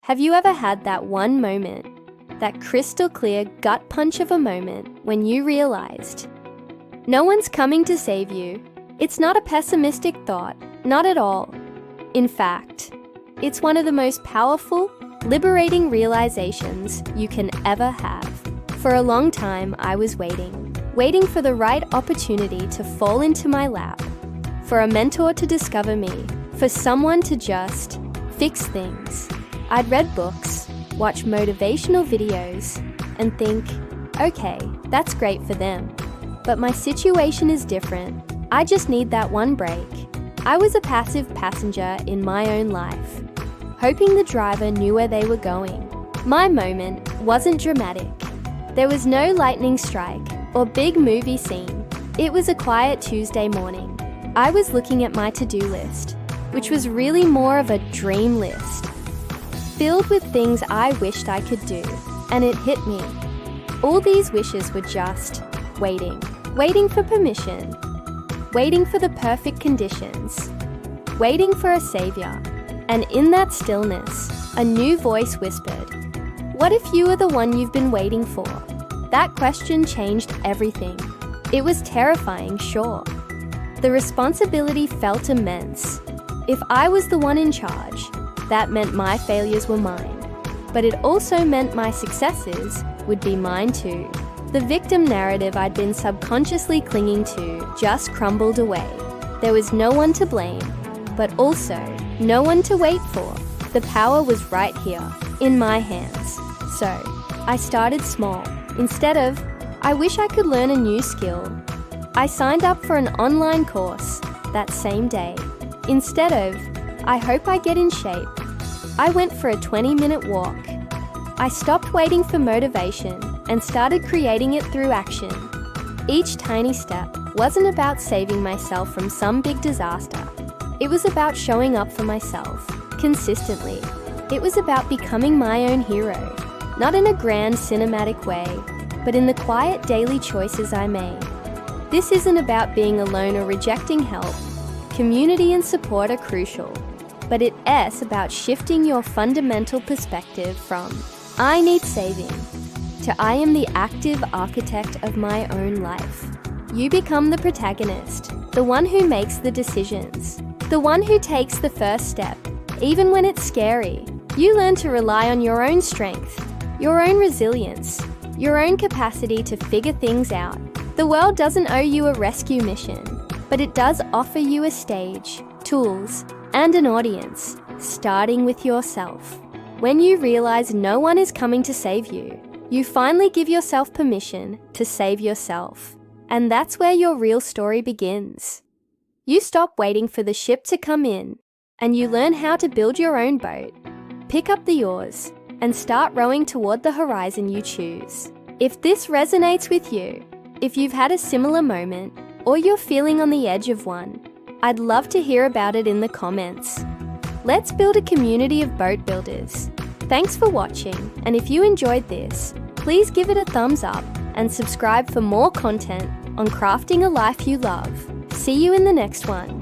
Have you ever had that one moment, that crystal clear gut punch of a moment when you realized no one's coming to save you? It's not a pessimistic thought, not at all. In fact, it's one of the most powerful, liberating realizations you can ever have. For a long time, I was waiting for the right opportunity to fall into my lap, for a mentor to discover me, for someone to just fix things. I'd read books, watch motivational videos, and think, okay, that's great for them. But my situation is different. I just need that one break. I was a passive passenger in my own life, hoping the driver knew where they were going. My moment wasn't dramatic. There was no lightning strike or big movie scene. It was a quiet Tuesday morning. I was looking at my to-do list, which was really more of a dream list, filled with things I wished I could do, and it hit me. All these wishes were just waiting for permission, waiting for the perfect conditions, waiting for a savior. And in that stillness, a new voice whispered, "What if you are the one you've been waiting for?" That question changed everything. It was terrifying, sure. The responsibility felt immense. If I was the one in charge, that meant my failures were mine. But it also meant my successes would be mine too. The victim narrative I'd been subconsciously clinging to just crumbled away. There was no one to blame, but also no one to wait for. The power was right here, in my hands. So, I started small. Instead of, I wish I could learn a new skill, I signed up for an online course that same day. Instead of, I hope I get in shape, I went for a 20-minute walk. I stopped waiting for motivation and started creating it through action. Each tiny step wasn't about saving myself from some big disaster. It was about showing up for myself, consistently. It was about becoming my own hero, not in a grand cinematic way, but in the quiet daily choices I made. This isn't about being alone or rejecting help. Community and support are crucial, but it's about shifting your fundamental perspective from I need saving to I am the active architect of my own life. You become the protagonist, the one who makes the decisions, the one who takes the first step, even when it's scary. You learn to rely on your own strength, your own resilience, your own capacity to figure things out. The world doesn't owe you a rescue mission, but it does offer you a stage, tools, and an audience, starting with yourself. When you realize no one is coming to save you, you finally give yourself permission to save yourself. And that's where your real story begins. You stop waiting for the ship to come in, and you learn how to build your own boat. Pick up the oars, and start rowing toward the horizon you choose. If this resonates with you, if you've had a similar moment, or you're feeling on the edge of one, I'd love to hear about it in the comments. Let's build a community of boat builders. Thanks for watching, and if you enjoyed this, please give it a thumbs up and subscribe for more content on crafting a life you love. See you in the next one.